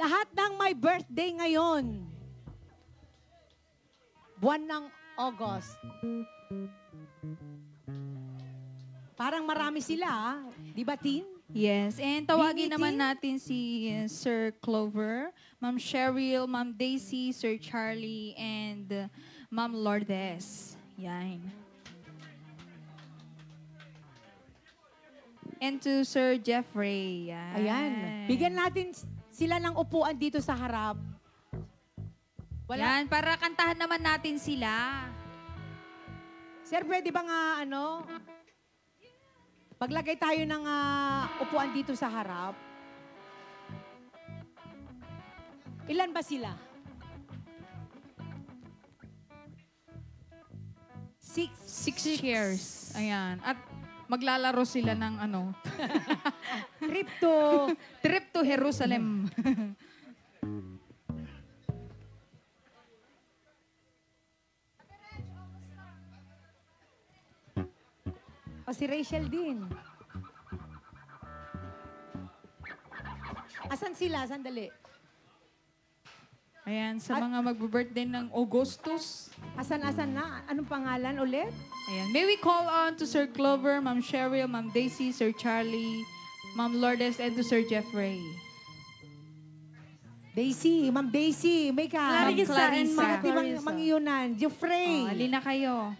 Lahat ng may birthday ngayon. Buwan ng August. Parang marami sila, ah. Di ba, Tin? Yes, and tawagin Bini, naman Tin? natin si Sir Clover, Ma'am Cheryl, Ma'am Daisy, Sir Charlie, and Ma'am Lourdes. Yan. And to Sir Jeffrey. Yan. Ayan. Bigyan natin sila ng upuan dito sa harap. Yan, para kantahan naman natin sila. Sir, pwede ba nga, paglagay tayo ng upuan dito sa harap? Ilan ba sila? 6. 6 chairs. Ayan. At maglalaro sila ng Trip to... trip to Jerusalem. O, si Rachel din. Asan sila? Sandali. Ayan, sa mga magbo-birthday ng Augustus. Asan na? Anong pangalan ulit? Ayan. May we call on to Sir Clover, Ma'am Cheryl, Ma'am Daisy, Sir Charlie, Ma'am Lourdes, and to Sir Jeffrey. Daisy, Ma'am Daisy, may ka. Clarissa. Mga tibang mangiyunan. Jeffrey. Oh, alin na kayo.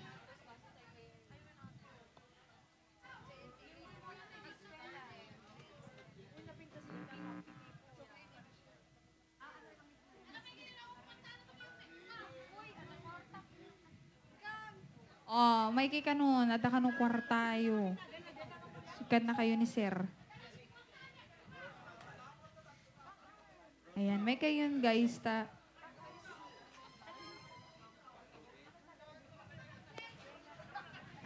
Oh, may kay kanon. Ada kanong kwartayo. Sikat na kayo ni Sir. Ayan, may kayon guys.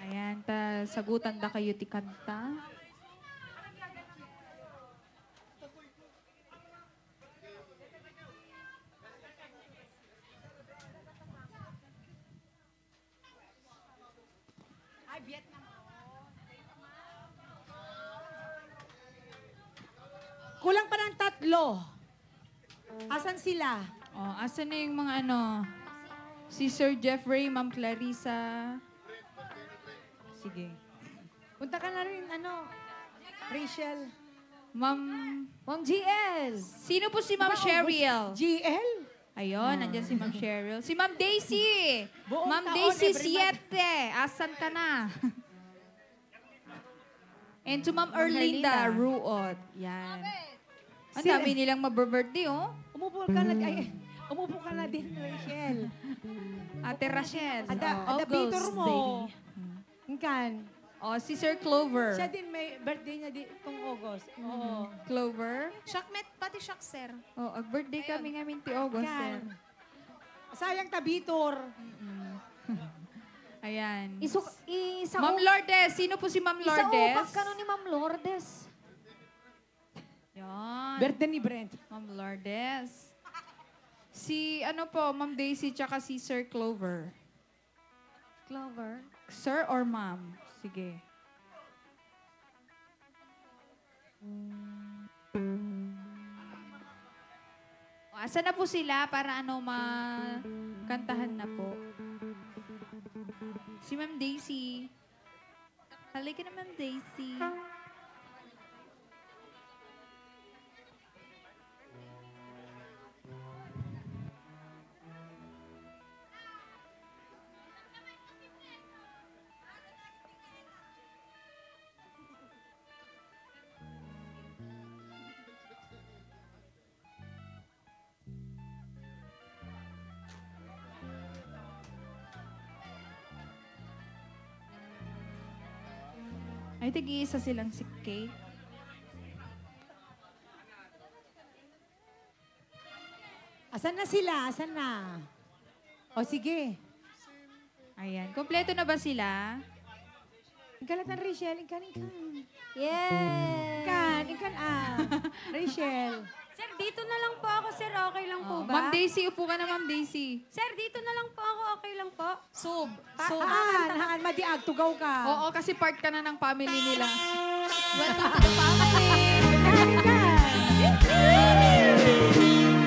Ayan, sagutan da kayo ti kanta. Kulang pa ng 3. Asan sila? Oh, asan na yung mga si Sir Jeffrey, Ma'am Clarissa. Sige. Punta ka na rin, Rachel. Ma'am GL. Sino po si Ma'am Cheryl? GL? Ayun, nandyan si Ma'am Cheryl. Si Ma'am Daisy. Buong Ma'am taon, Daisy, everybody. 7. Asan ka na? And to Ma'am Erlinda Ruot. Yan. Ang Sila- dami nilang mabirthday, oh. Umupo ka na, umupo ka na din, Rachel. Ate Rachel. Ada Peter mo. Kan. Oh, si Sir Clover. Siya din may birthday niya itong August. Oo. Clover. Shakmet, pati shak, sir. Oh, ag-birthday kami ngamin ti August. Kan. Sayang tabitor. Ayan. Isa Ma'am Lourdes. Sino po si Ma'am Lourdes? Isa ka ni Ma'am Lourdes. Yan. Birthday ni Brent. Ma'am Lourdes. Si, Ma'am Daisy tsaka si Sir Clover. Clover. Sir or Ma'am? Sige. Asa na po sila para makantahan na po? Si Ma'am Daisy. Halika na, Ma'am Daisy. Ay, tig-iisa silang si Kate. Asan na sila? Asan na? O sige. Ayan. Kompleto na ba sila? Ikalatan, Rachel. Ikan. Yay! Ikan. Rachel. Sir, dito na lang po ako, sir. Okay lang po ba? Ma'am Daisy, upo ka na, Ma'am Daisy. Sir, dito na lang po ako. Okay lang po. Sub. Haan, madiag. Tugaw ka. Oo, kasi part ka na ng family nila. Welcome to the family. Ikan.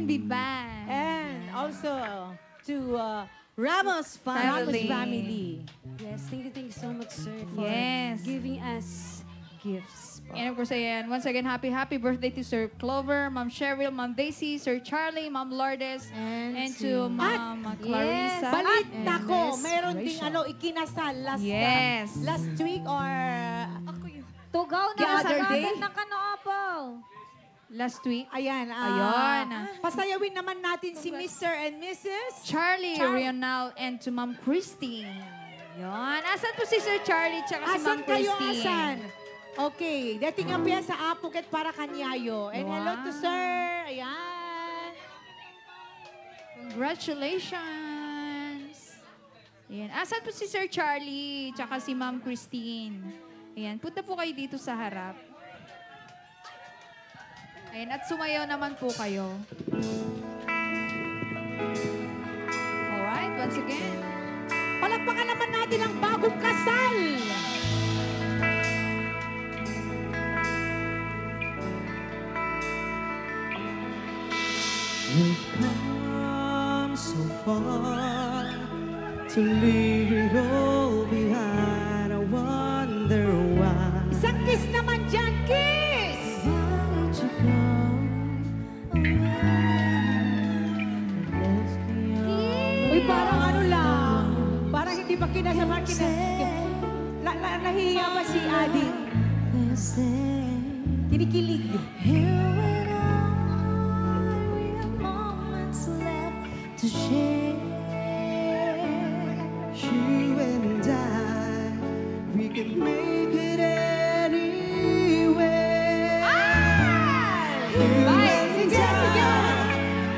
Vivan. And also to Ramos Ramos family. family. Yes, thank you so much, sir, for Yes. giving us gifts. po. And of course, ayan, once again, happy birthday to Sir Clover, Ma'am Cheryl, Ma'am Daisy, Sir Charlie, Ma'am Lourdes, and to Ma'am Clarissa. Balita and ko, Miss meron ding Rachel. ikinasal Yes. last week or Tugaw The na other sa day? agad ng Kanoapaw. Last week, ayan. Ayun. Pasayawin naman natin si Mr. and Mrs. Charlie, Rional, and to Ma'am Christine. Yan. Asan po si Sir Charlie tsaka si Ma'am Asan kayo, Christine? asan? Okay, dating nga po yan sa Apuket para Kanyayo. And hello to Wow. sir. Ayan. Congratulations! Ayan. Asan po si Sir Charlie tsaka si Ma'am Christine? Ayan. Punta po kayo dito sa harap. Ayan. At sumayaw naman po kayo. Alright. Once again. Palakpakan naman natin ang bagong kasal. We've come so far to leave it all behind. I wonder why. Isang kiss naman dyan, kiss! Why did you go away? Uy, parang ano lang. Parang hindi pa kinasama. Nahihiya pa si Adi. Kinikilig. To share, you and I, we can make it anywhere. You and I,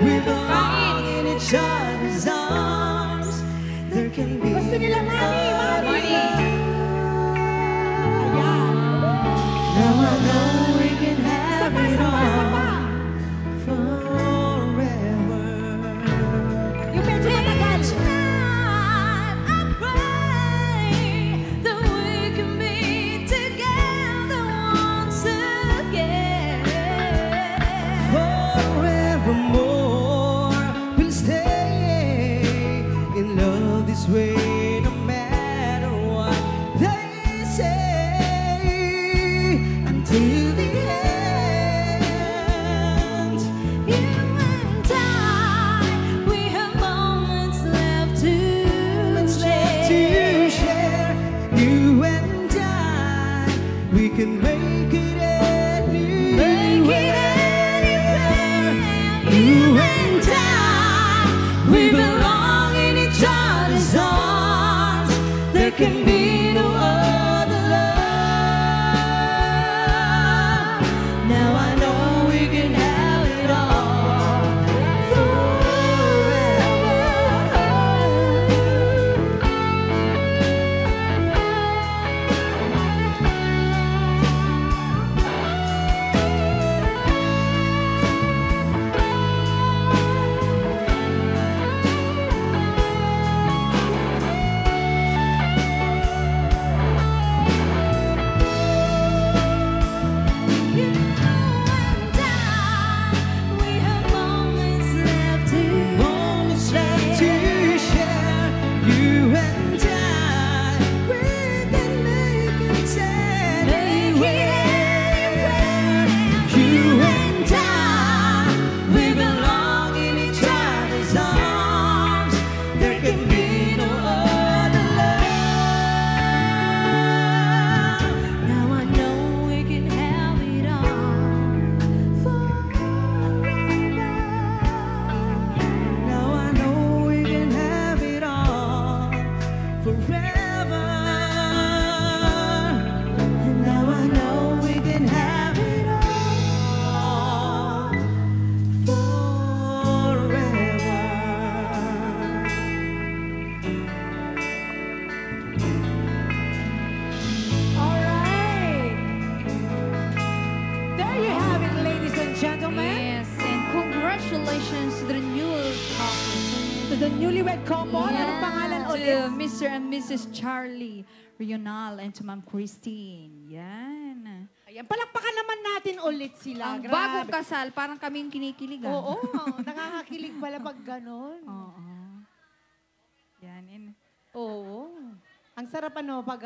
we belong in each other's arms. There can be Gusto nila mami, mami. Now I know we can have Sama, it sama, sama. all forever. Yung medyo matagal. Forevermore, we'll stay in love this way, no matter what they say. Until the end, you and I, we have moments left to share. You and I, we can make it anywhere. You and I, we belong in each other's arms. There can be no other love. Now I know we can have it all Moments left to share. You and I, we can make it anywhere. You and I, we belong in each other's arms. There can be no other love. Now I know we can have it all forever. Now I know we can have it all forever. And now I know we can have it all forever. All right. There you have it, ladies and gentlemen. Yes. And congratulations to the new couple. To the newlywed couple. Anong pangalan To ulit? Mr. and Mrs. Charlie Rional and to Ma'am Christine. Yan. Ayan, palakpakan naman natin ulit sila. Ang Grabe. bagong kasal, parang kami yung kinikilig. Oo, kilig pala pag ganon. Oo. Yan. Oo. Ang sarap ano pag...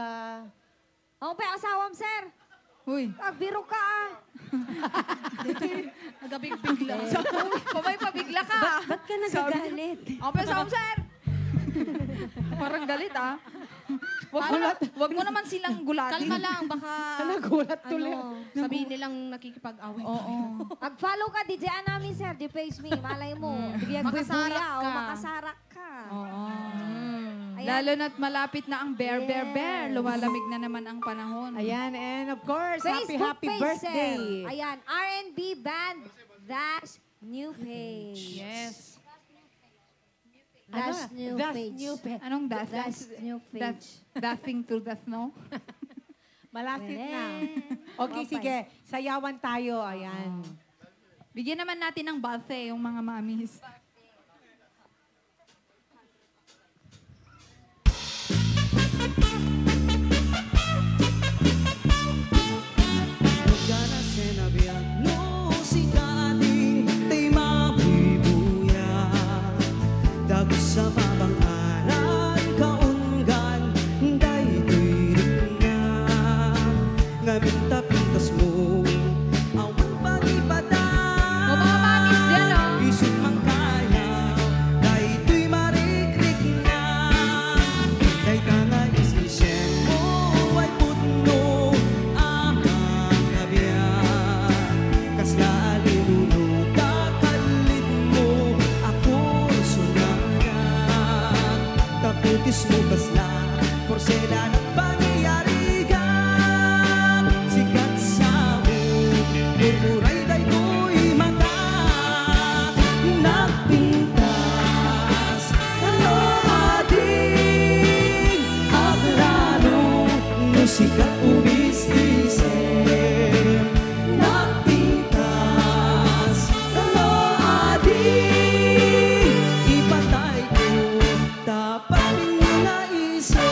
Ako pa asawam, sir. Uy. Biro ka ah. Nagabigbigla. Pabay pabigla ka. Ba't ka nagagalit? Ako pa sa sir. Parang galit ah. Wag mo naman silang gulatin. Kalma lang, baka Nagulat tuloy. sabihin nilang nakikipag-away. Oo. Mag-follow ka, DJ namin, sir. Di face me. Malay mo. Bigyan Makasarak buya o ka. makasarak ka. Oo. Ayan. Lalo na't malapit na ang bear. Lumalamig na naman ang panahon. Ayan, and of course, Facebook happy page, birthday. sir. Ayan, R&B Band Dash New Page. Yes. Dash New That's Page. new page. Anong death? Dash New Page. Dathing to death, no? Malapit na. Okay, Okay. sige. Sayawan tayo. Ayan. Bigyan naman natin ng birthday yung mga mamis. Ganas sinabihan no si dating tay mabibuya Dagos sa mabang aral kaunggan day tuirik na Ngamin tapintas mo awang pag-ibada O mga mamis dyan, oh. Isip mang kaya day tuy marikrik na Day tanga isisyen mo ay putno amang kabiyan Kasla alinuno takalit mo ako sunanan Taputis mo basla porselan at pangyayarigan Sikat sa mo mumuray day ko'y mata Nagpintas ano ating aglano Musikat umistisip Nagpintas ano ating ipatay ko Dapat naisip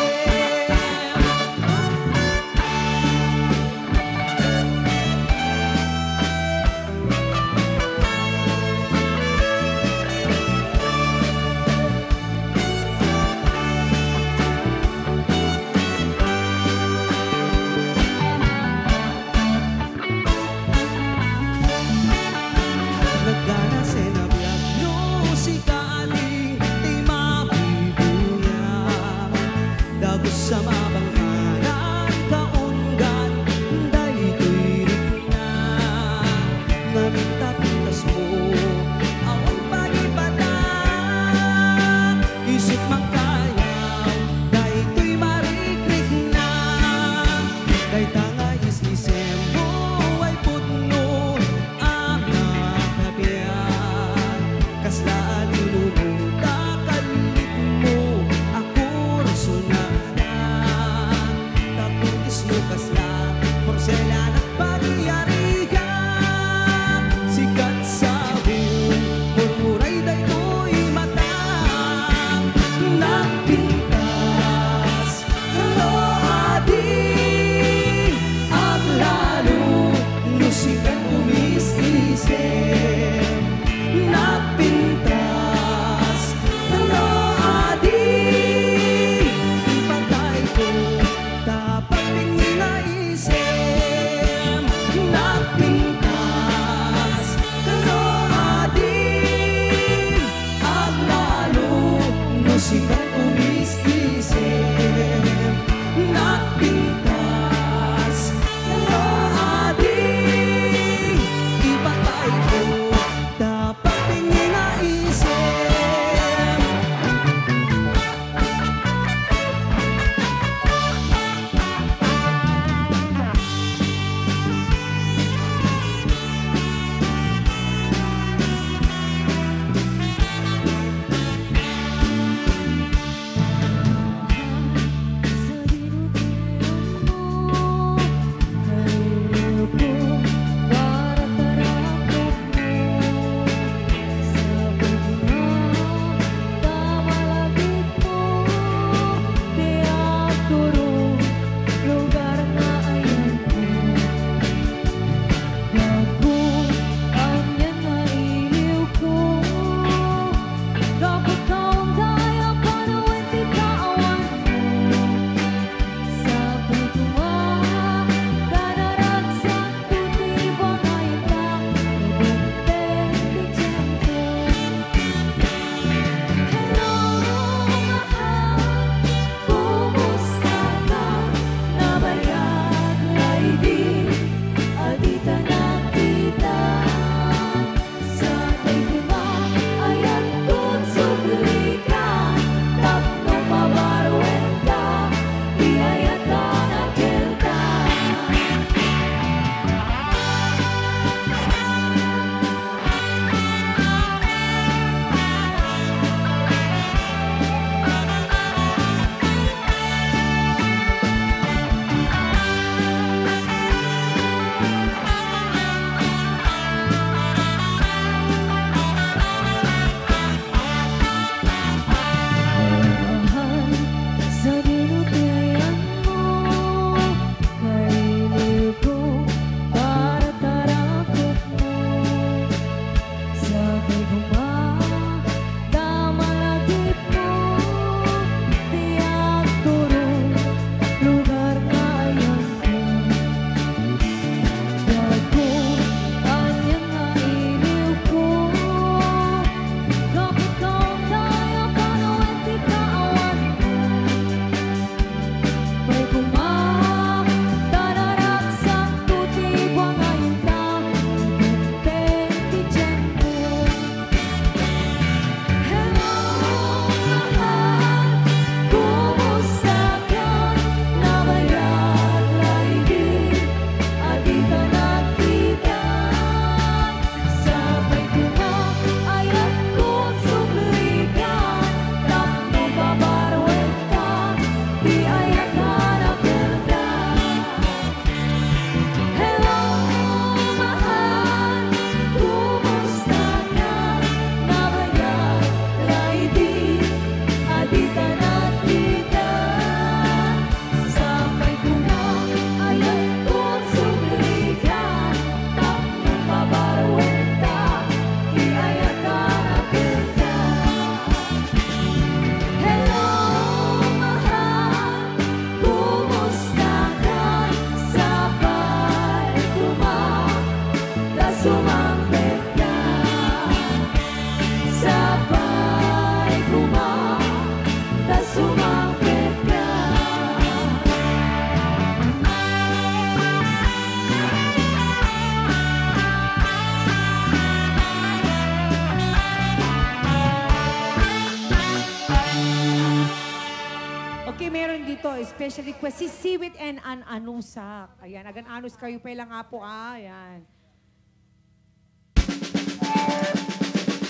special request, si Siwit and An Anusak. Ayan, agan anus kayo pa lang nga po, ayan.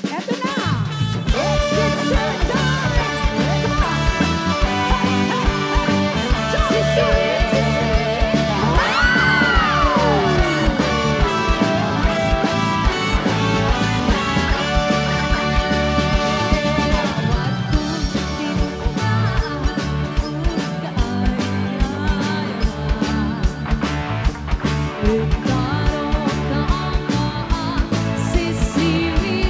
Eto na! It's your time! Come on! Si Siwit! Sisiwit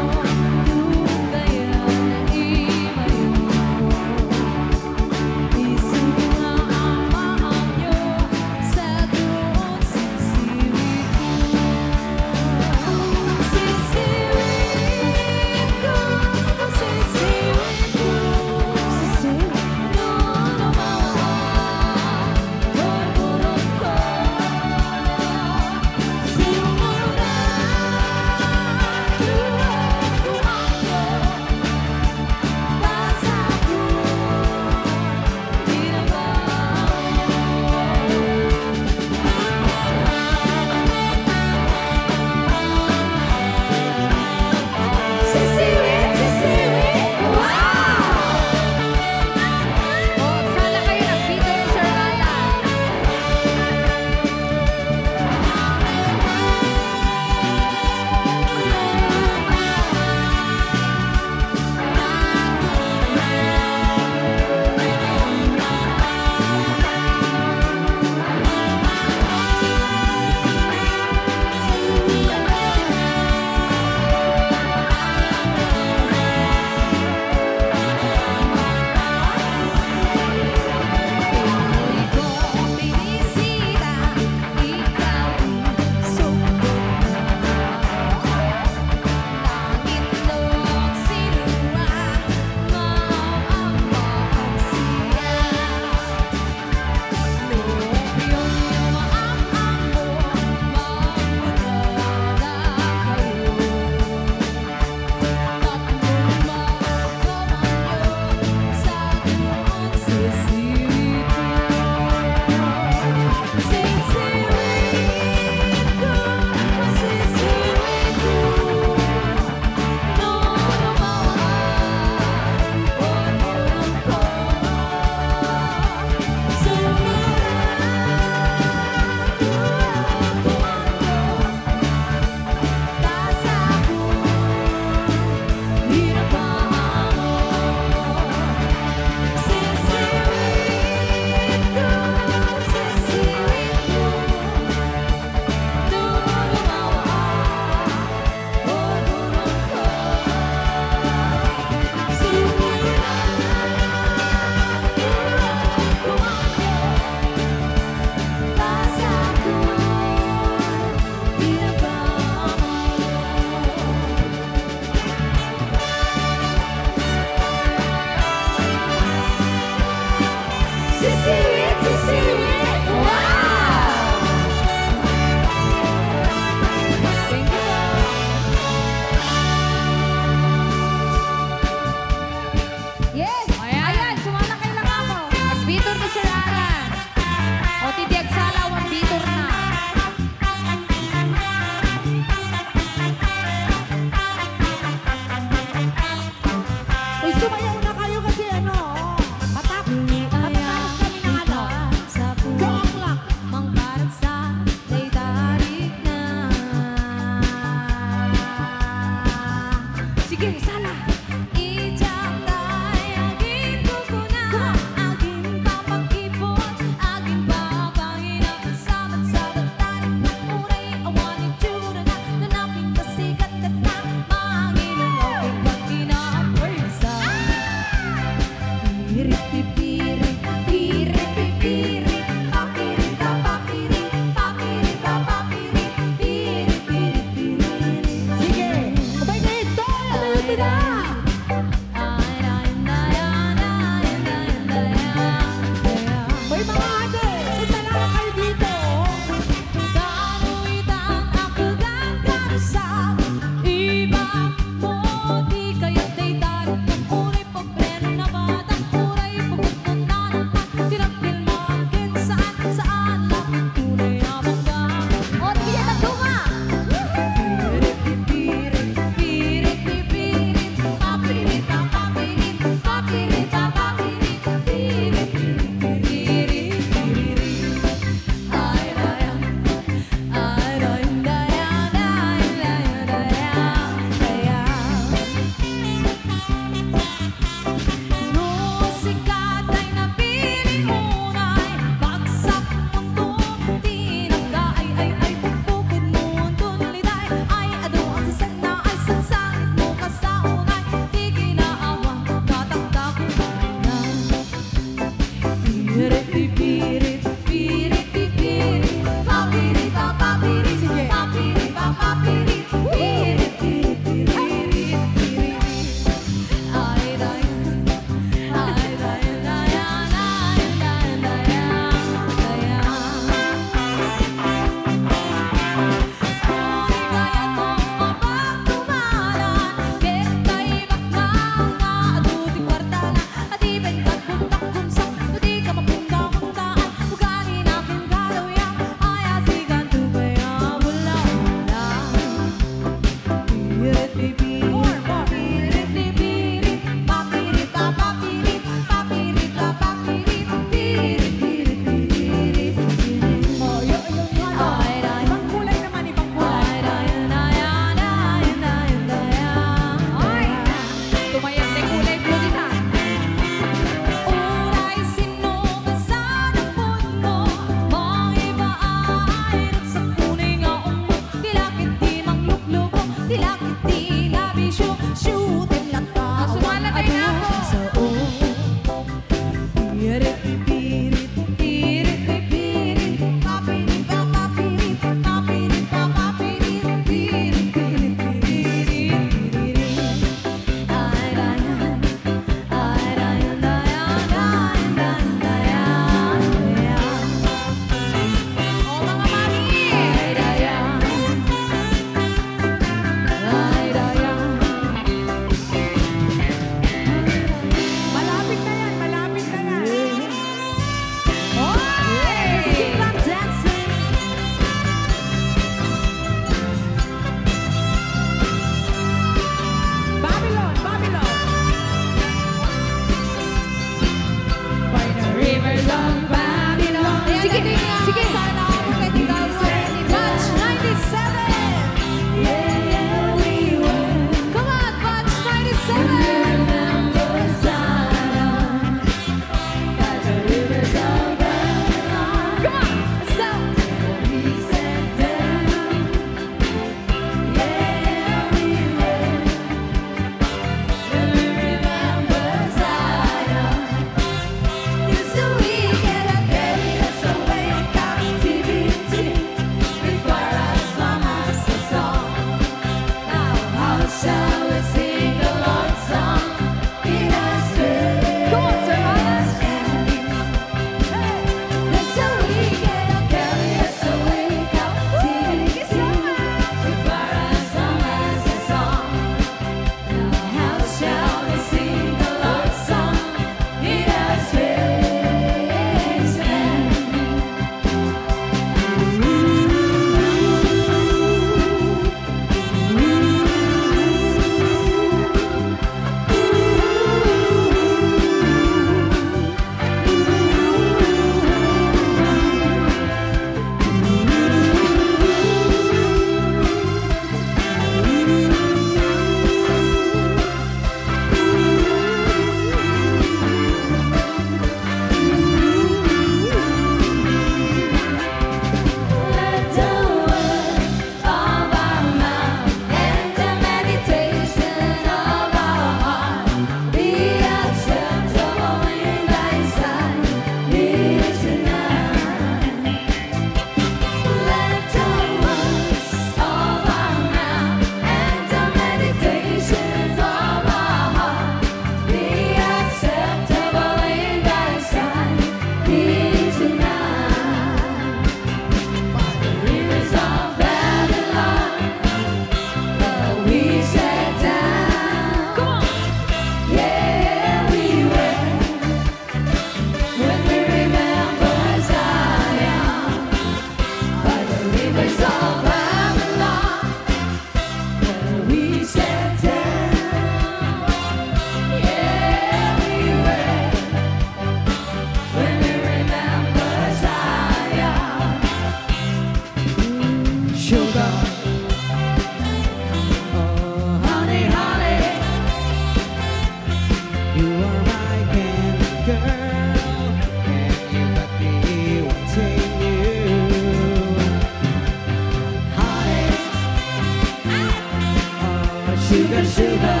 sugar, sugar.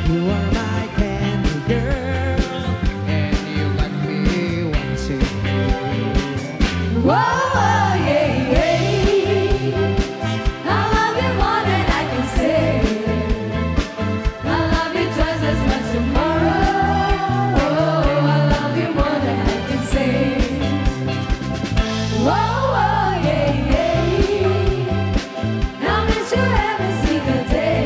You are my candy girl, and you got me wanting. Whoa, yeah, yeah. I love you more than I can say. I love you twice as much tomorrow. I love you more than I can say. Whoa, yeah, yeah. I miss you every single day.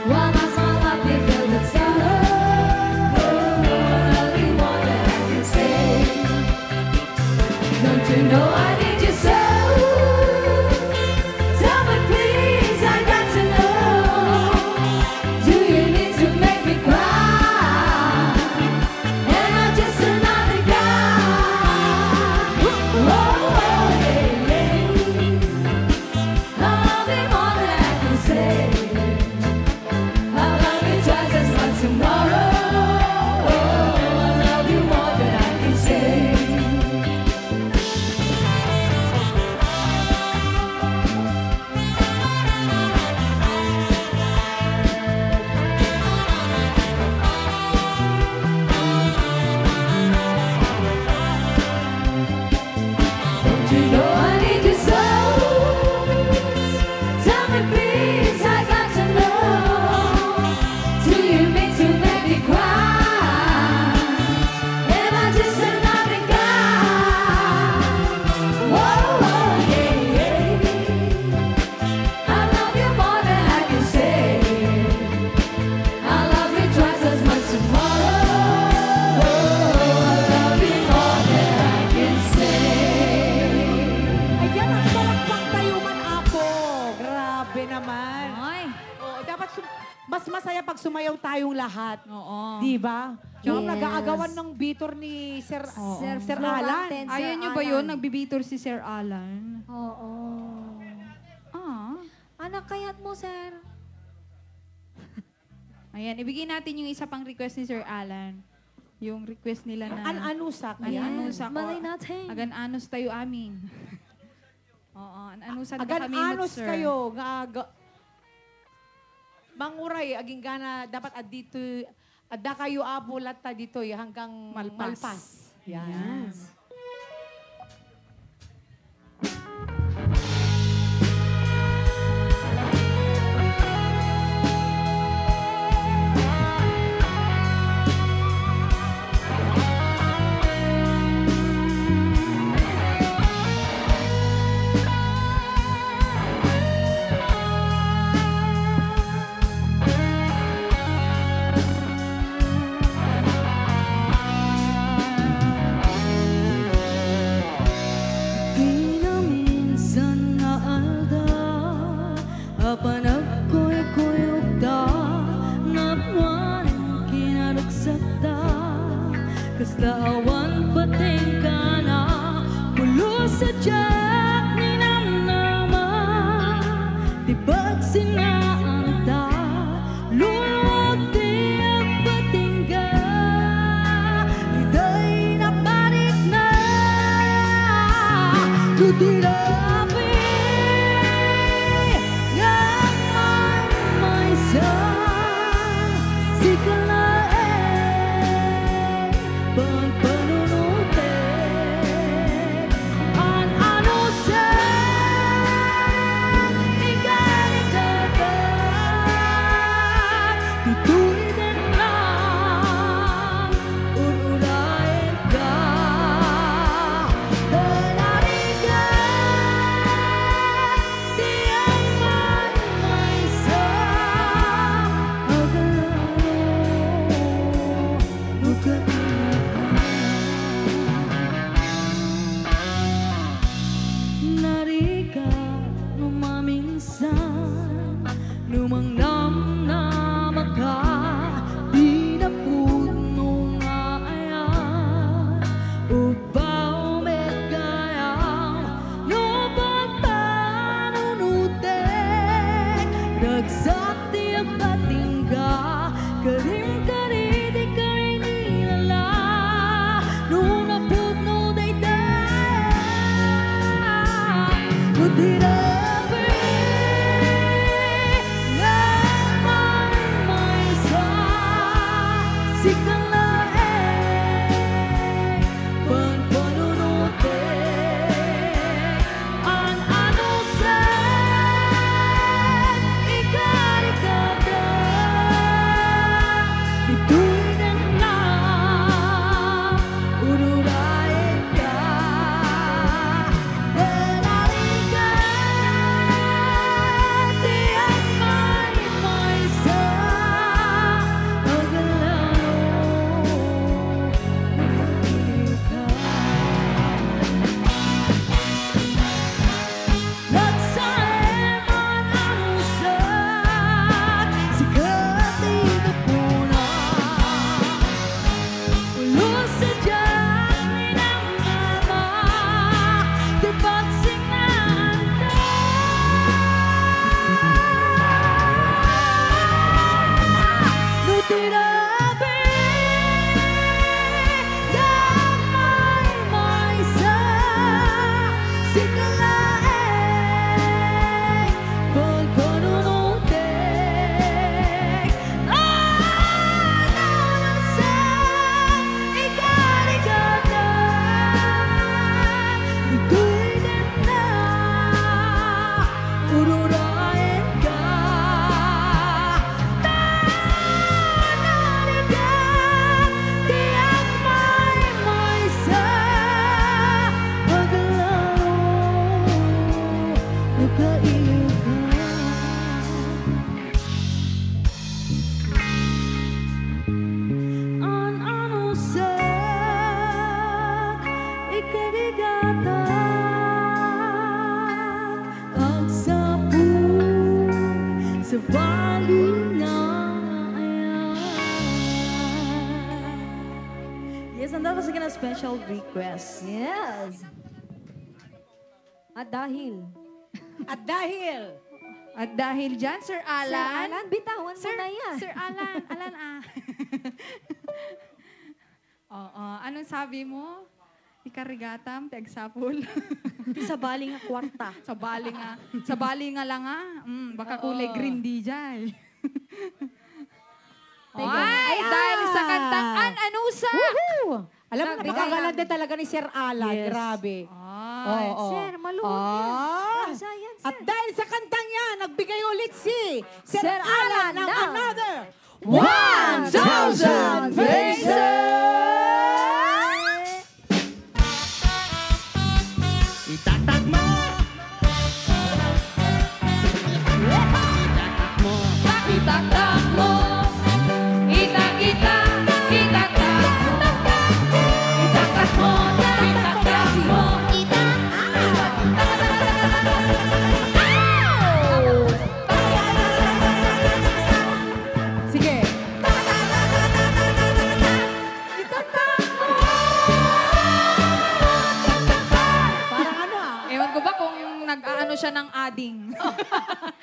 While my small heart be filled with sorrow. I love you more than I can say. Don't you know I need you so? Tell me please, I got to know. Do you need to make me cry? Am I just another guy? Whoa, yeah, yeah. I love you more than I can say. I love you twice as much tomorrow. I love you more than I can say. Don't you know I need you so? Tell me please, I got to know. Do you mean to make me cry? Am I just another guy? Whoa, yeah, yeah. I love you more than I can say. I love you twice as much tomorrow. I love you more than I can say. Ayan, ang palakpak tayo man, Apo. Grabe naman. Ay, Oo, dapat mas masaya pag sumayaw tayong lahat. oo. Di ba? Tsaka Yes. nag-aagawan ng bitor ni Sir, Oo. Sir Alan. Florante. Ayaw Sir niyo ba yun? Alan. Nagbibitor si Sir Alan. Oo. Ah. Anak kayat mo, sir? Ayan, ibigay natin yung isa pang request ni Sir Alan. Yung request nila na... An-anusak. An-anusak. Malay natin. Agan-anos tayo amin. Oo, an-anusak na kami Agan-anos sir. kayo. Manguray, aging gana, dapat adito, adda kayo Apo lata dito hanggang Malpas. Yan. Pinaminsan na alda apan agkoy-koyog da napwan kinaragsak da kasta awan pateng ka na pulo sa tiyak ni namnama tibag sinaanta lulog di ang patingga liday na panik na Kutirapi ng may sa sikalain pagpanunute ang ano sa ikalitagan ito'y din lang unulain ka Narika numaminsan Numang namnama ka Di na puno nga ayan Upaw met kayang No pagpanunutek Ragsak di ang patingga Karim-kari di kay nilala Nung napuno day-day Kutirapi special request. Yes. At dahil. At dahil, At dahil dyan, Sir Sir Alan. Alan, bitawan mo na yan. Sir Alan, Oo, anong sabi mo? Ikarigatam, tegsapul. Sa baling nga kwarta. sa bali nga lang baka kulay green di jay. Ay, dahil sa kantang An-Anusa. woohoo! Alam mo, Nagbigay napakaganda talaga ni Sir Alan. Yes. Grabe. Ay, Oo. Sir, maluwag yan. Ah. Grasa yan, sir. At dahil sa kantang yan, nagbigay ulit si Sir, Sir Alan Alan ng ng another 1,000 Itatak mo! Itatak mo! itaktak mo. Itak-itak, itaktak mo. Itaktak mo, itaktak mo. Sige. Parang ano Ewan ko ba kung nag-aano siya ng ading.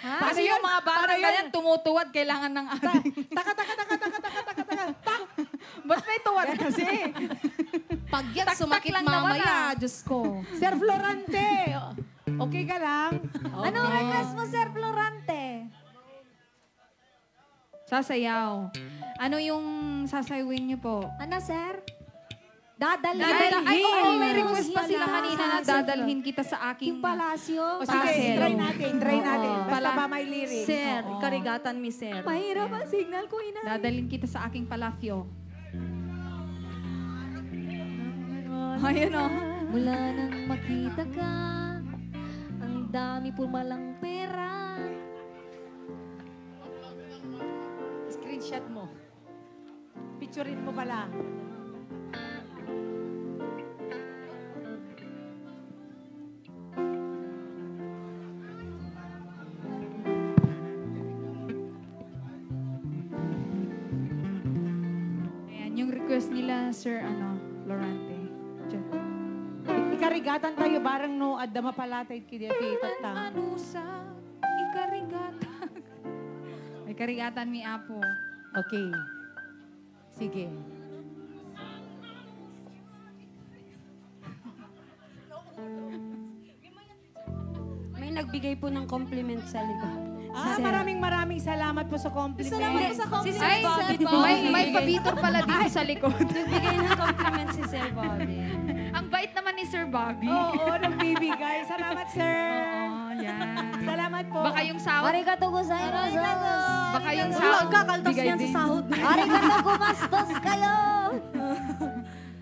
Kasi yung mga bata ganyan, tumutuwad, kailangan ng ading. Taka. Tak! Ba't may tuwad kasi? Pag yan Tak-tak sumakit lang naman, mamaya, Diyos ko. Sir Florante, okay ka lang? Anong request mo, Sir Florante? Sasayaw. Ano yung sasayawin niyo po? Ano, sir? Dadalhin. Ay, oo, may Yes, request pa yes, sila yes. kanina na dadalhin kita sa aking... Yung palasyo. O sige, Pasel. try natin. Oo. Basta ba may lyrics? Sir, Oo. karigatan mi, sir. Mahirap ang signal ko, ina. Dadalhin kita sa aking palasyo. Ayun o. Mula nang makita ka, ang dami pumalang pera. Screenshot mo. Picturein mo pala. Ayan, yung request nila, Sir, Lorante. Diyan. Ikarigatan tayo, barang no, adda mapalatay kaya tatang. Anusa, ikarigatan. May karigatan mi apo. Okay. Sige. May nagbigay po ng compliment sa likod. Maraming salamat po sa compliment. Salamat po sa compliment. Ay, Sir di ba? may pabitor pala dito sa likod. Nagbigay ng compliment si Sir Bobby. Ang bait naman ni Sir Bobby. Oo, nagbibigay. Salamat, sir. Oo, yan. Salamat po. Baka yung sahod, Arigato gozaimasu. baka yung Wala sahod, ka, kaltas bigay yan sa din. sahod. Arigato gumastos kayo.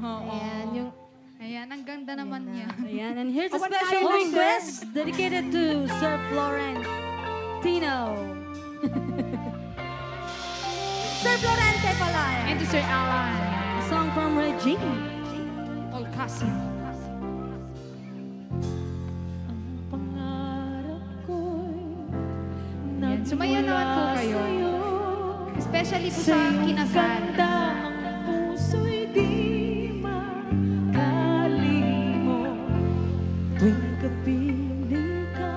Oo. Ayan, yung... Ayan, ang ganda naman niya. Ayan, and here's a Awan special tayo, request dedicated to Sir Florentino. Sir Florente pala. And to Sir Alan. A song from Regine. All cousin. Yan, sumayaw naman po kayo. Especially po sa kinasal. Puso'y di makalimo tuwing kapiling ka,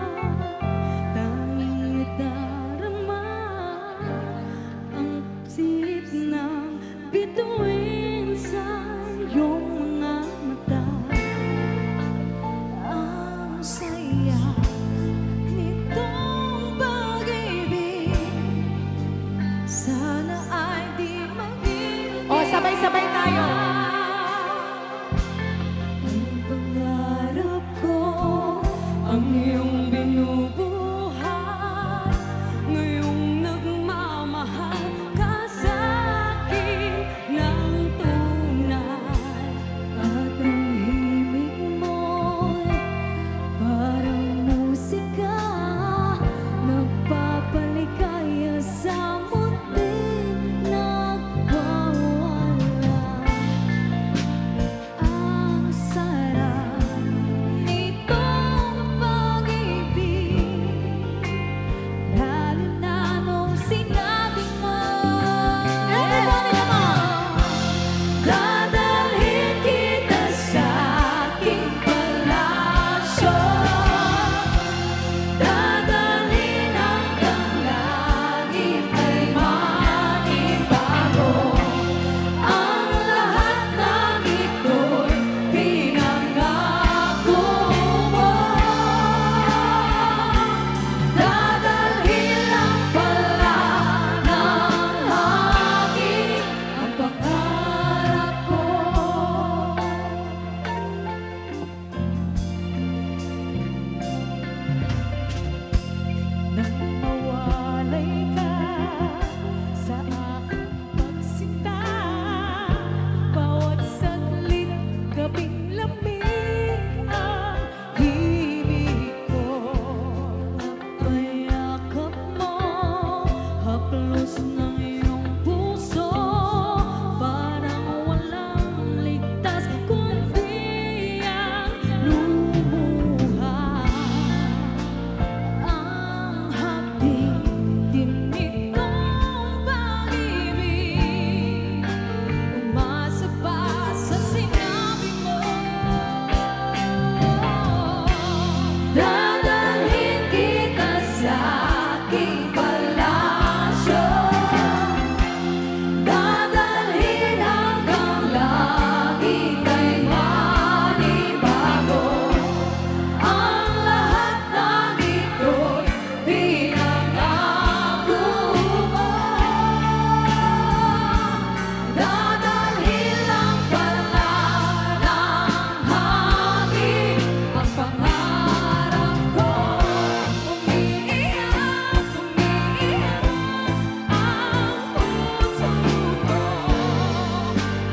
tanging nadarama ang silip ng bituin sa iyong mga mata. Ang saya nitong pag-ibig, sana ay di maging Oh, sabay-sabay tayo. ang pangarap ko, ang iyong binubuhay, ngayong nagmamahal ka sa akin ng tunay. At ang himig mo'y parang Dadalhin hanggang langit ay manibago. Ang lahat ng ito'y pinangako mo. Dadalhin lang pala ng hangin ang pangarap ko. Nang mawalay ka sa aking pagsinta, bawat saglit gabing lamig ang himig ko. Napayakap mo, haplos ng iyong puso, parang walang ligtas kundi ang lumuha. Ang hapdi din itong pag-ibig, umasa pa sa sinabi mo. Dadalhin kita sa aking palasyo. Dadalhin hanggang langit ay manibago. Ang lahat ng ito'y pinangako mo. Dadalhin lang pala ng hangin ang pangarap ko. Umiiyak, umiiyak ang puso ko.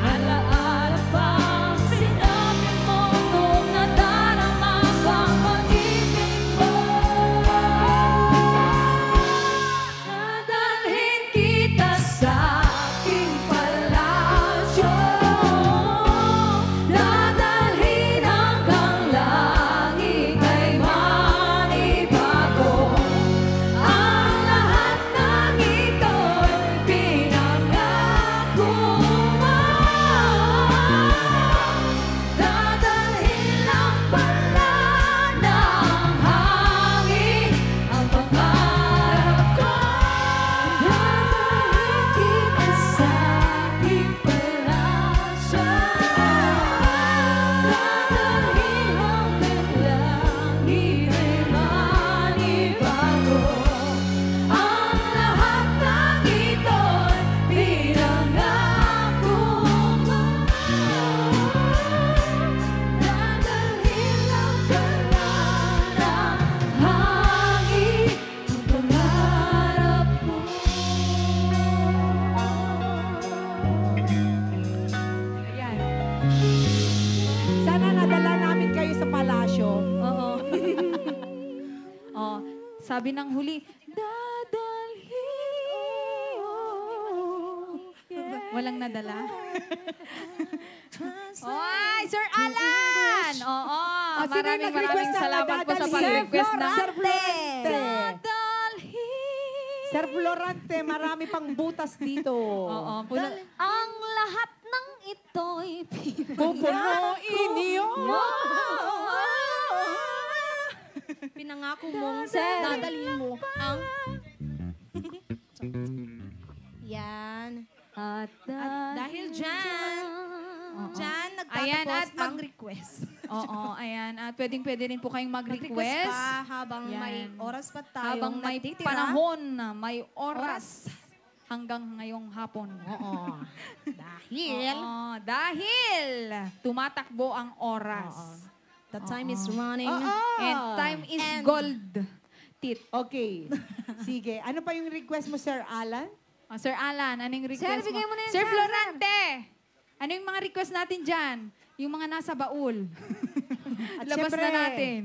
Alaala pang sinabi mo nung nadarama kang pag-ibig mo. Dadalhin kita sa aking palasyo. Dadalhin hanggang langit ay manibago. Ang lahat ng ito'y pinangako mo. Dadalhin lang pala ng hangin ang pangarap ko. Dadalhin kita sa aking palasyo. Dadalhin hanggang langit ay manibago. Ang lahat ng ito'y pinangako mo. Dadalhin lang pala ng hangin ang pangarap mo. Ayan. Sana nadala namin kayo sa palasyo. Oo. Oh, sabi ng huli, dadalhin. Walang nadala. Oy, Sir Alan! Oo, sino yung maraming nag-request na salamat po sa dadalhin? pag-request ng Sir Florante. dadalhin. Sir Florante, marami pang butas dito. Oo, Ang lahat ng ito'y Pupunuin niyo. Pinangako mong Sir. dadalhin mo ang... Yan. At Dahil dyan, Ayan, nagtatapos at ang request. Oo, ayan. At pwedeng-pwede rin po kayong Mag-request mag-request. pa habang may Yan. oras pa tayong Habang may natitira. panahon, may oras hanggang ngayong hapon. Oo. Dahil, Dahil tumatakbo ang oras. the time is running. And time is gold. Tit. Okay. Sige. Ano pa yung request mo, Sir Alan? Sir Alan, anong request Sir, bigay mo na yan, Sir Sir. Florante, ano yung mga request natin dyan? Yung mga nasa baul. At Labas syempre, na natin.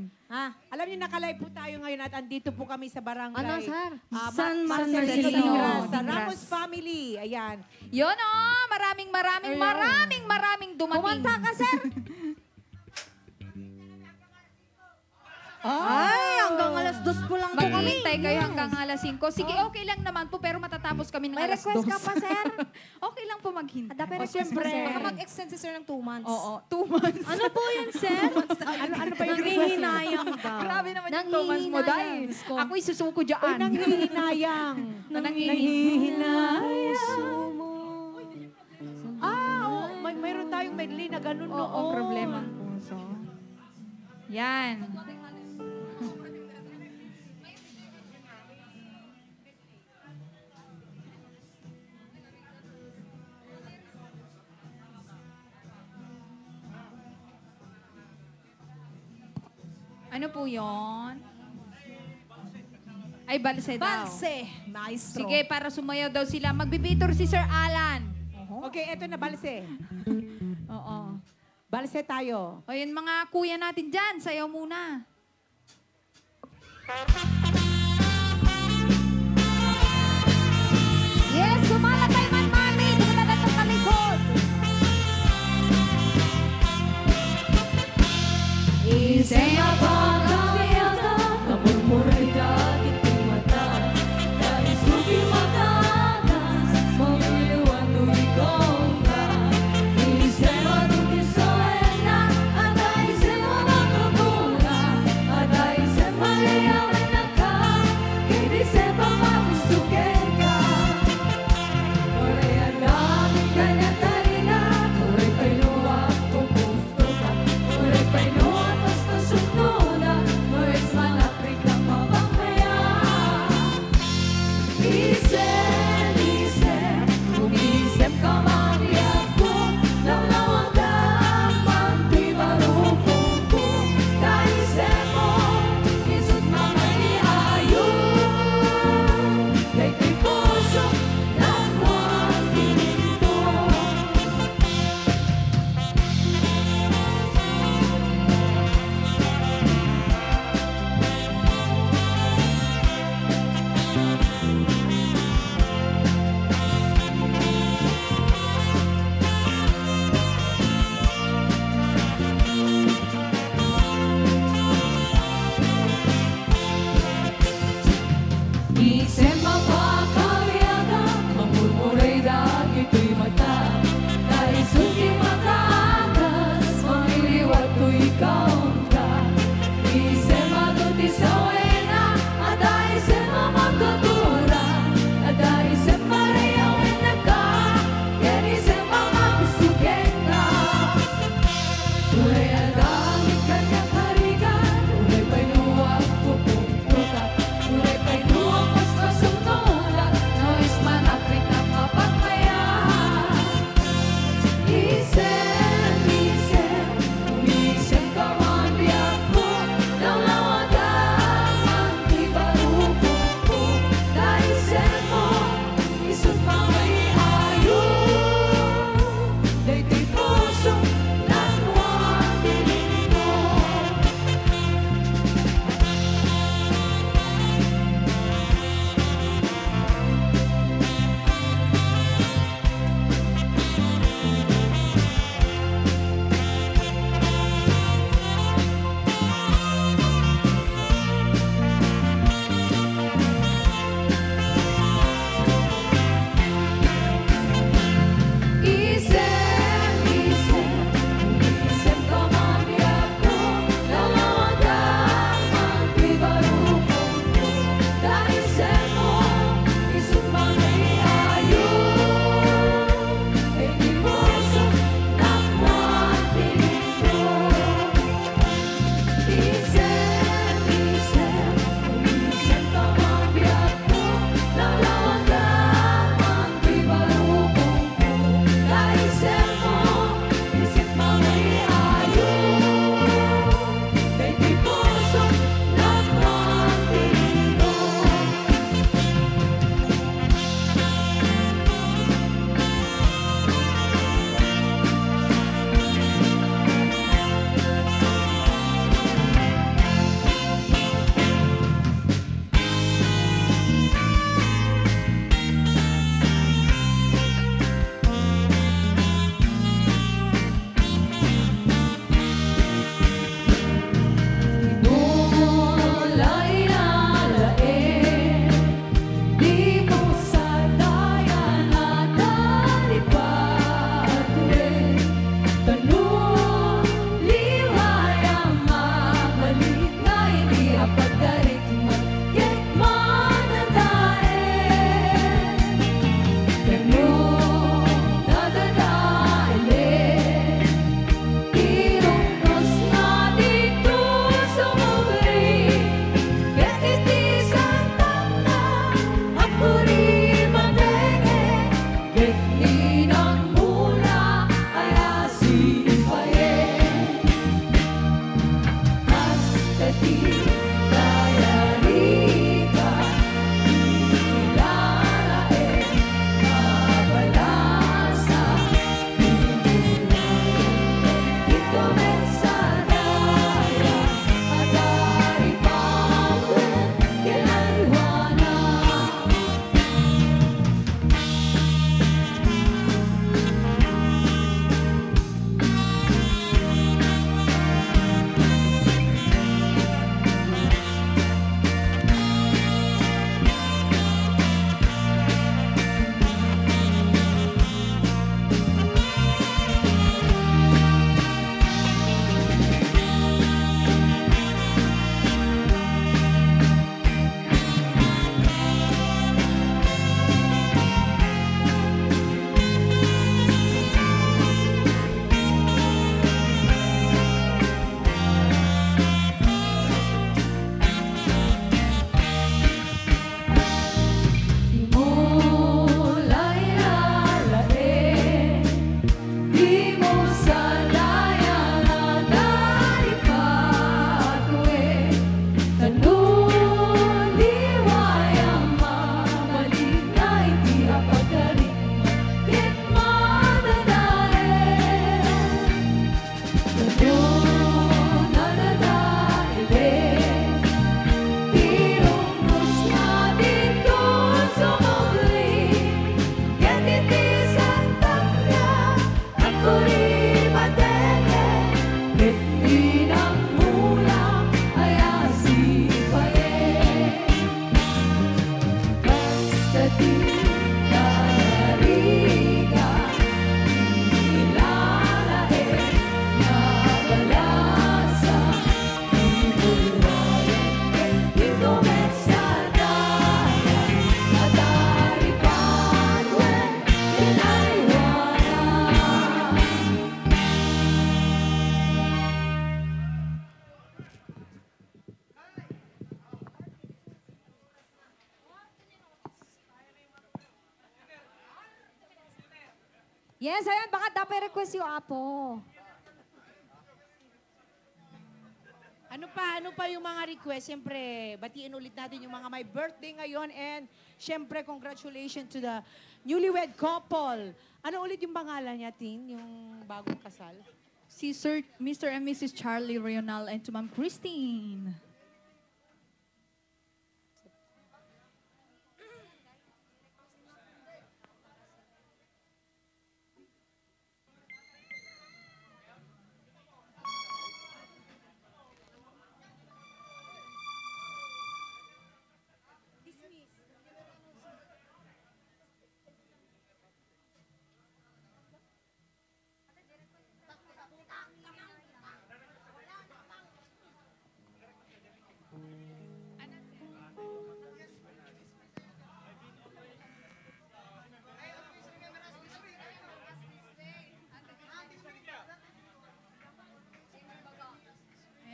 Alam niyo, nakalive po tayo ngayon at andito po kami sa barangay. Ano, Sir? San Marcelino. Marcelino. Sa Tingras. Ramos Family. Ayan. Yun maraming dumating. Kumanta ka, sir. Ay, Hanggang alas 2 po lang po kami. Maghihintay kayo hanggang alas 5. Sige, okay lang naman po, pero matatapos kami ng May alas 2. request ka pa, sir? Okay lang po maghintay. Dapat O, request pa, syempre. sir. Baka mag-extend si sir ng 2 months. Oo, 2 months. Ano po yan, sir? ano pa yung request mo? Nanghihinayang Grabe naman yung Thomas mo, Day. Ako'y susuko Uy, dyan. nanghihinayang. Puso mo. Mayroon tayong medley na ganun Oo, noon. problema ang puso. Yan. Ano po yon? Ay, balse daw. Balse, maestro. Sige, para sumayaw daw sila. Magbibitor si Sir Alan. Okay, eto na, balse. Oo. Balse tayo. O yun, mga kuya natin dyan, sayaw muna. Yes, sumalatay man, mami. Tumala na itong kalikod. Isa'y abang kayata, kamurmuray dagit ng mata. Dahil suki matatas, mamiliwan to ikaw ka. Isa'y matukisoy na, at ay isa'y makakabula. At ay isa'y maliyawin na ka. Yes, ayan, baka dapat request yung Apo. Ano pa yung mga request? Siyempre, batiin ulit natin yung mga may birthday ngayon and siyempre, congratulations to the newlywed couple. Ano ulit yung pangalan niya, Tin? Yung bagong kasal? Si Sir, Mr. and Mrs. Charlie Rional and to Ma'am Christine.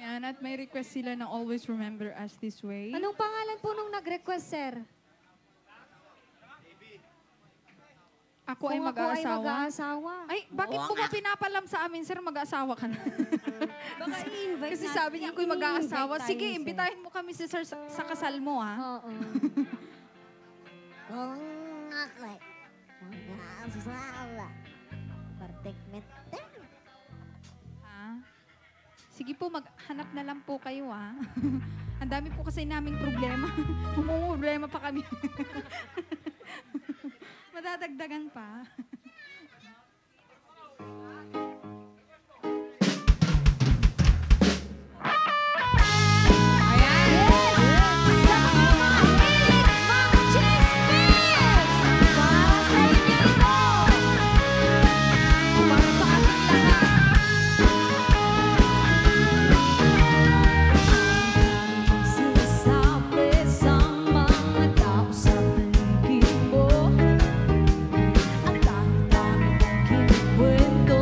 Ayan, at may request sila na always remember us this way. Anong pangalan po nung nag-request, sir? Ako ay Kung ako ay mag-aasawa. mag-aasawa. Ay, bakit po ba pinapalam sa amin, sir, mag-aasawa ka na? Baka i-invite Kasi sabi niya ako'y mag-aasawa. I-invite Sige, tayo, sir. imbitahin mo kami si sir sa kasal mo, ha? Oo. Kung ako'y mag-aasawa, partikmet Ha? Sige po, maghanap na lang po kayo, ha? Ang dami po kasi naming problema. Problema pa kami. Madadagdagan pa. Sinasabi sa mga tao sa paligid mo, ang dami-dami mong kinukwento,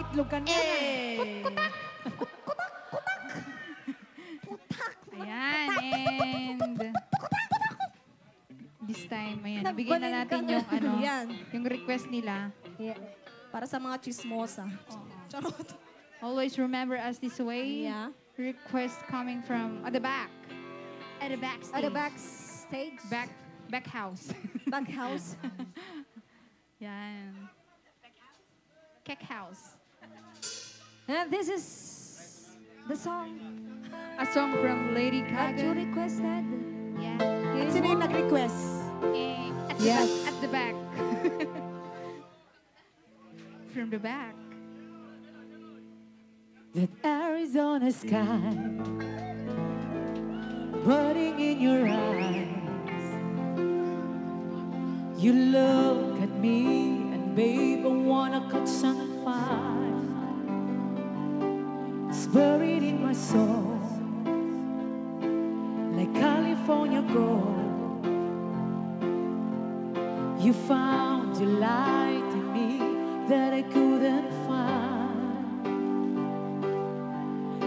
itlog ka na. Ayan, and this time, ayan, nabigyan na natin yung, ano, Yan. yung request nila. Yeah. Para sa mga chismosa. Charot. Always remember us this way. Yeah. Request coming from at the back. At the back stage. At the backstage. Back house. Back house. Yan. Cake house. And this is the song A song from Lady that you Gaga. requested. Yeah. At sino yung nag-request? Eh, Yes. At the back. From the back. That Arizona sky burning in your eyes. You look at me and babe, I wanna catch on fire. It's buried in my soul like California gold. You found your light in me that I couldn't find.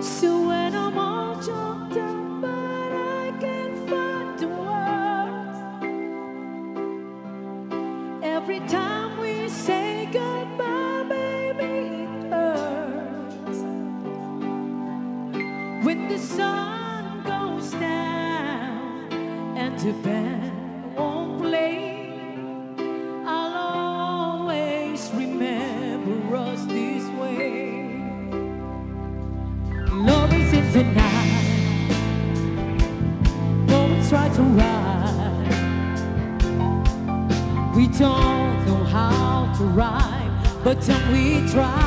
So when I'm all choked up, but I can't find the words. Every time we say goodbye, baby, it hurts. When the sun goes down and the band won't play, I'll always remember us this way. Love is in the night, poets try to write. We don't know how to rhyme, but then we try.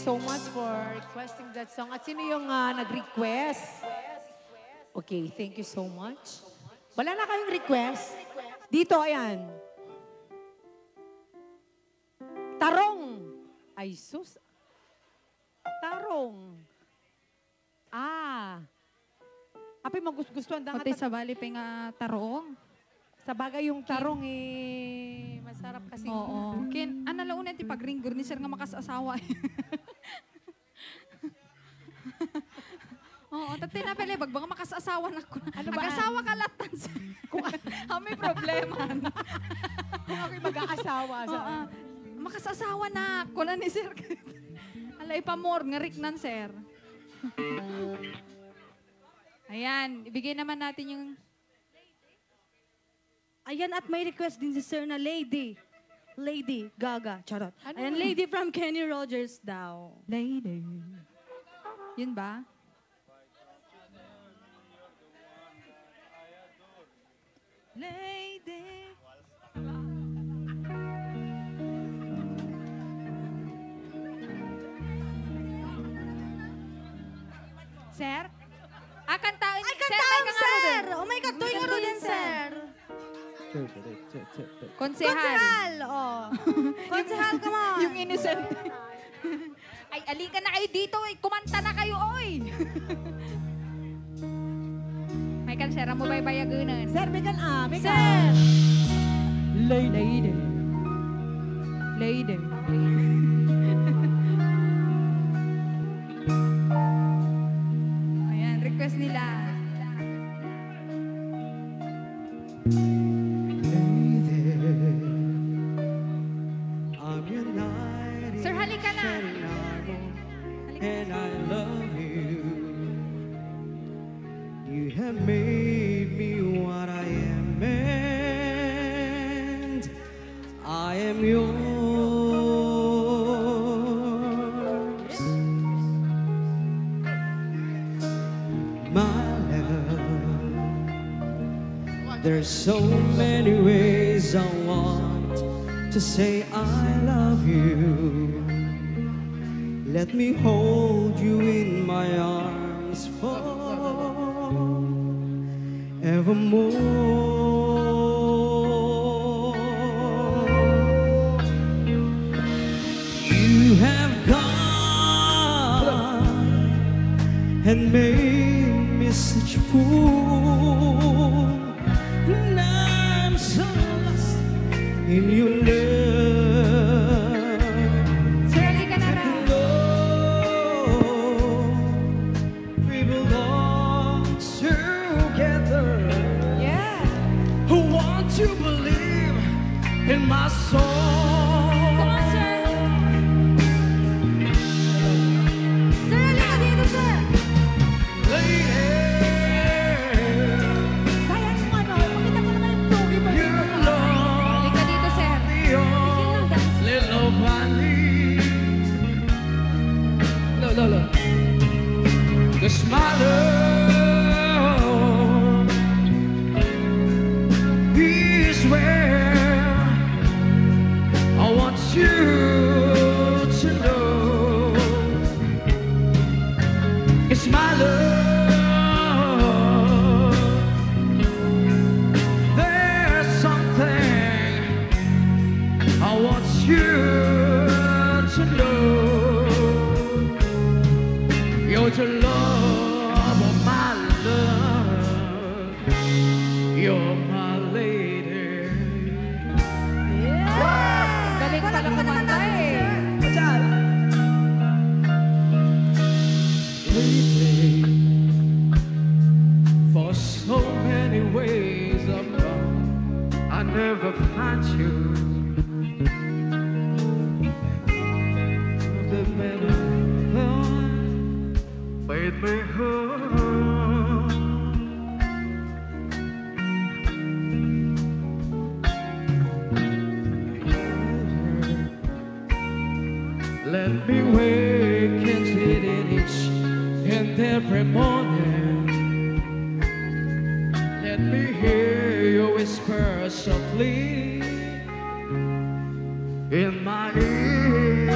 so much for requesting that song. At sino yung nag-request? Okay, thank you so much. Wala na kayong request? Dito, ayan. Tarong. Ay, sus. Tarong. Apay magustuhan da nga Pati sa bali pa nga tarong. sa bagay yung tarong masarap kasi. Oo. Kin, ano launan ti pagringgor ni sir nga makasasawa. Oo, tatay na pala, bagbang makasasawa na ko. Ano ba? Mag-asawa ka latan sir. Kung may problema. Kung ako'y mag-aasawa. Oo. Makasasawa na ako na ni sir. Alay pa more, ngarik nan sir. Ayan, ibigay naman natin yung... Ayan, at may request din si Sir na Lady. Lady Gaga. Charot. Ano? Ayan, Lady from Kenny Rogers daw. Lady. Yun ba? Lady. Sir? Kantain. Ay, Sir, kantaon, may nga sir! rin. Oh my God, tuwing nga din, sir. Konsehal. Konsehal, oh. Konsehal, come on. Yung innocent. Ay, alika na kayo dito. Kumanta na kayo, oy. Michael, sir, mo ba'y bayagunan? Sir, Megan, Megan. Sir! Lady. Lady. Ayan, request nila. I'm your night Sir, halika na. and I love you. You have made me what I am, and I am yours. My love, there's so many ways I want to say I love you. Let me hold you in my arms forevermore. You have gone and made me such a fool, and I'm so lost in your love. Sir, halika na raw. We belong together. Yeah. Who want to believe in my soul? Come on, sir. Sir, halika dito, sir. Lady, Sayang yung pakita mo naman yung pogi pa your dito. love, Halika dito, sir. the only love I need. No. 'Cause my love is where I want you to know. It's my love. There's something I want you to know. You're the love of my love. You're my lady. Galing pala kumanta eh. Lately, for so many ways I've gone, I never find you. The better made me hurt. Let me wake and sit in each and every morning. Let me hear you whisper softly in my ear.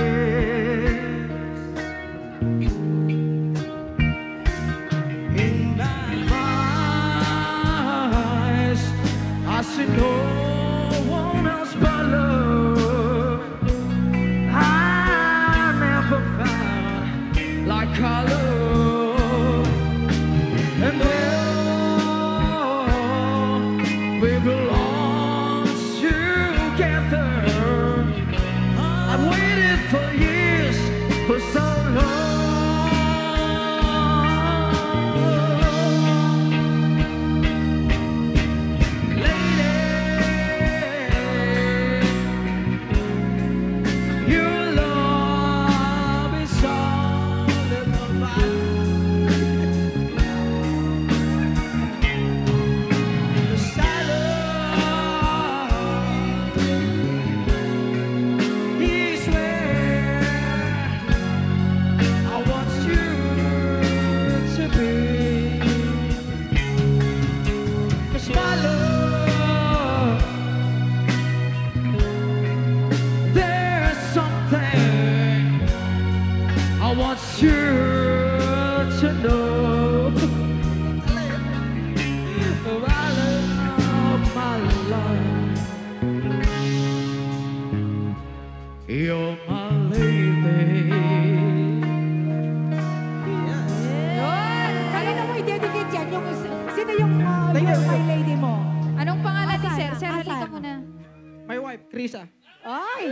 for years, for so long. Lady, your love is all that the silence is where I want you to be. 'Cause my love, there's something I want you to know. My love, you're my lady. Kanina mo i-dedicate yan? Sino yung Thank you. my lady mo? Anong pangalan ni Asan? Sir? Sir, Asan? halika muna. My wife, Krisa. Ay!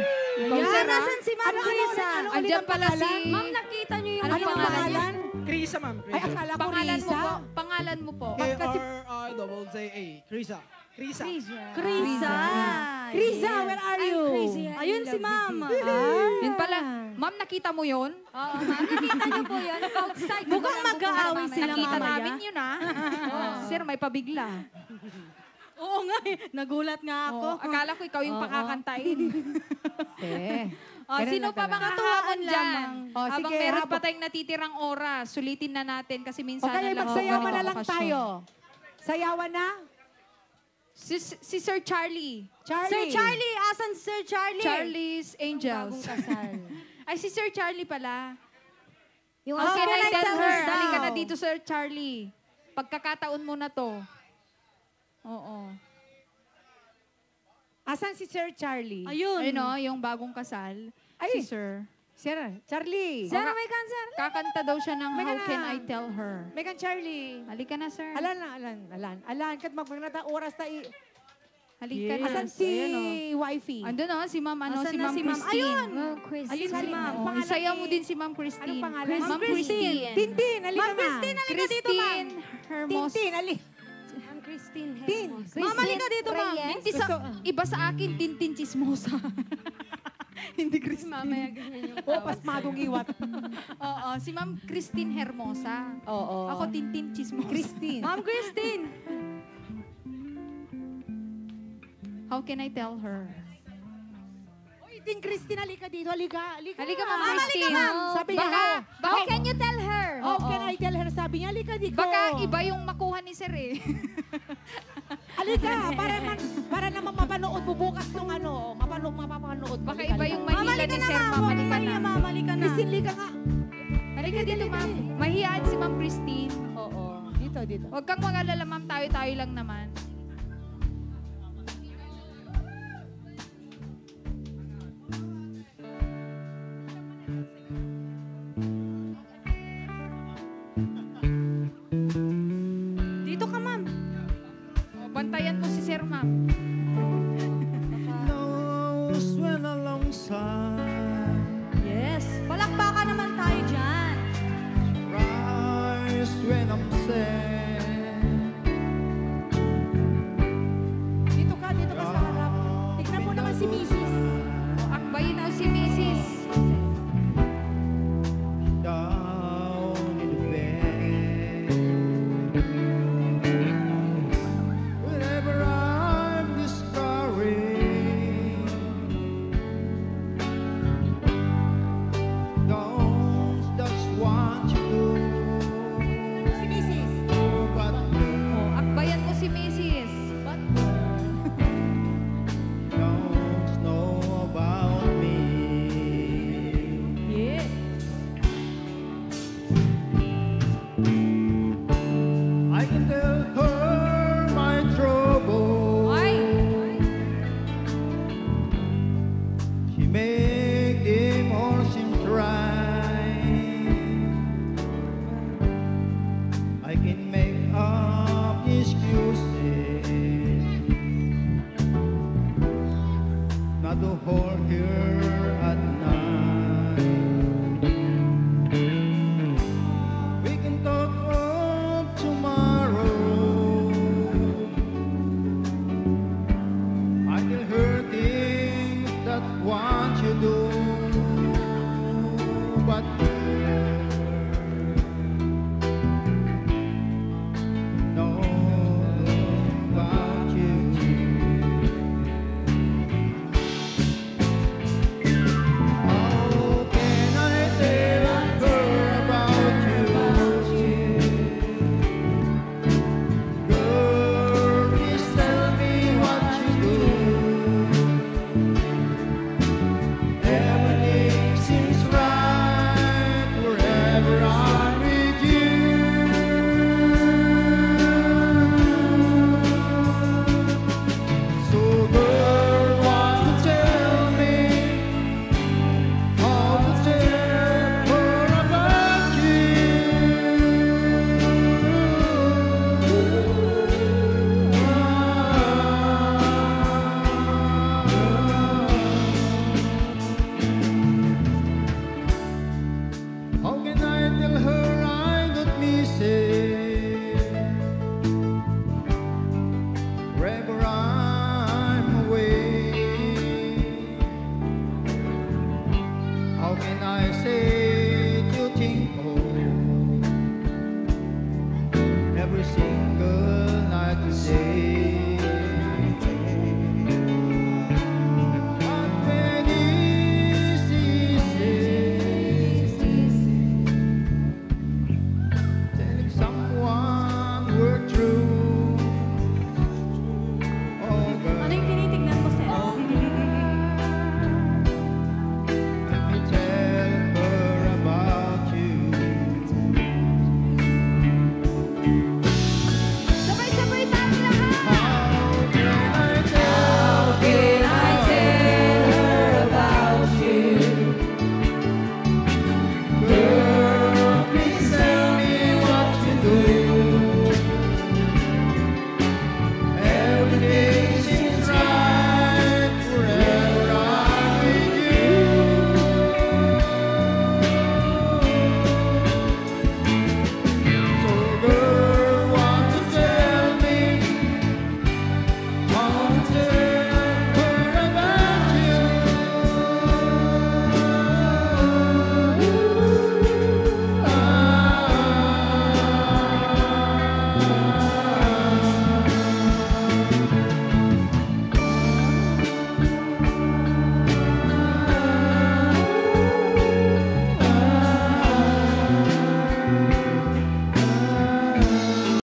Yan, Sir, nasan si Ma'am Krisa? ulit Andyan ang pala si... pangalan? Ma'am, nakita niyo yung Anong Anong pangalan niya? pangalan? Krisa, ma'am. Ay, Krisa. akala ko Pangalan mo Risa. po. Pangalan mo po. K-R-I-Z-A. Krisa. Krisa. Krisa. Krisa, where are you? Ayun si Ma'am. Yun pala. Ma'am, nakita mo yun? Oo, Ma'am, nakita niyo po yan. Outside. Mukhang mag-aaway sila Nakita mamaya. namin yun, ah. Sir, may pabigla. Oo nga eh. Nagulat nga ako. Oo, akala ko ikaw yung pakakantain. Eh. Sino Ganun pa lang mga talaga. kahamon dyan? lamang. Habang sige, meron habang- pa tayong natitirang oras, sulitin na natin kasi O minsan kaya lang magsayawan ako na lang bakasyon. tayo. Sayawan na? Si Sir Charlie. Charlie. Sir Charlie, asan si Sir Charlie? Charlie's Angels. Bagong kasal. Ay, si Sir Charlie pala. Yung How can I tell her? daw? Halika na dito, Sir Charlie. Pagkakataon mo na to. Oo. Asan si Sir Charlie? Ayun. Ayun o, yung bagong kasal. Ay. Si Sir. Sir, Charlie. Sir, may cancer. Kakanta daw siya ng May How ka Can na. I Tell Her. Megan Charlie. Halika na, Sir. Alan. Kat magpagnata oras ta Halika na. Asan si Ayan, wifey? Andun o, si Ma'am, Asan si na Ma'am si Ma'am? Christine. Ayun. Christine. Ayun si Ma'am. Oo, pangalan isayaw ni- mo din si Ma'am Christine. Anong pangalan? Ma'am Christine. Tintin, halika Ma'am nga. Christine, halika dito, Ma'am. Christine Hermos. Tintin, halika. Ma'am Christine Tin. Hermos. Ma'am, halika dito, Ma'am. Reyes. Hindi sa, iba sa akin, Tintin Chismosa. Hindi Christine. Mamaya ganyan yung O, pasmadong iwat. Oo, si Ma'am Christine Hermosa. Oo. Ako, Tintin Chismosa. Christine. Ma'am Christine. How can I tell her? Oy, Tin Christine, halika dito. Halika. Halika, Ma'am Halika, Christine. ma'am. Sabi niya, Baka, How can you tell her? how can I tell her? Sabi niya, halika dito. baka iba yung makuha ni Sir eh. Halika, para naman mapanood mo bukas nung mapapanood mo. Baka Halika, iba halika. yung mahila ni Sir, Ma'am. Halika na. Ma'am, halika na. Christine, halika nga. Halika dito, Ma'am. Mahiyaan si Ma'am Christine. Oo. Dito. Huwag kang mag-alala, Ma'am. Tayo-tayo lang naman. Dito ka, Ma'am. O, bantayan mo si Sir, Ma'am. Knows when alongside, Yes. Palakpakan naman tayo dyan. rise when I'm sad. Dito ka sa harap. Tignan mo naman si Mrs. O, akbayin mo si Mrs. Down in the bed. Whenever I'm discouraged, don't just want you Si Mrs. but O, akbayan mo si Mrs. don't know about me. Yeah. I can tell her my trouble. Ay! She make them all seem right. I can make up excuses not to hold her at night.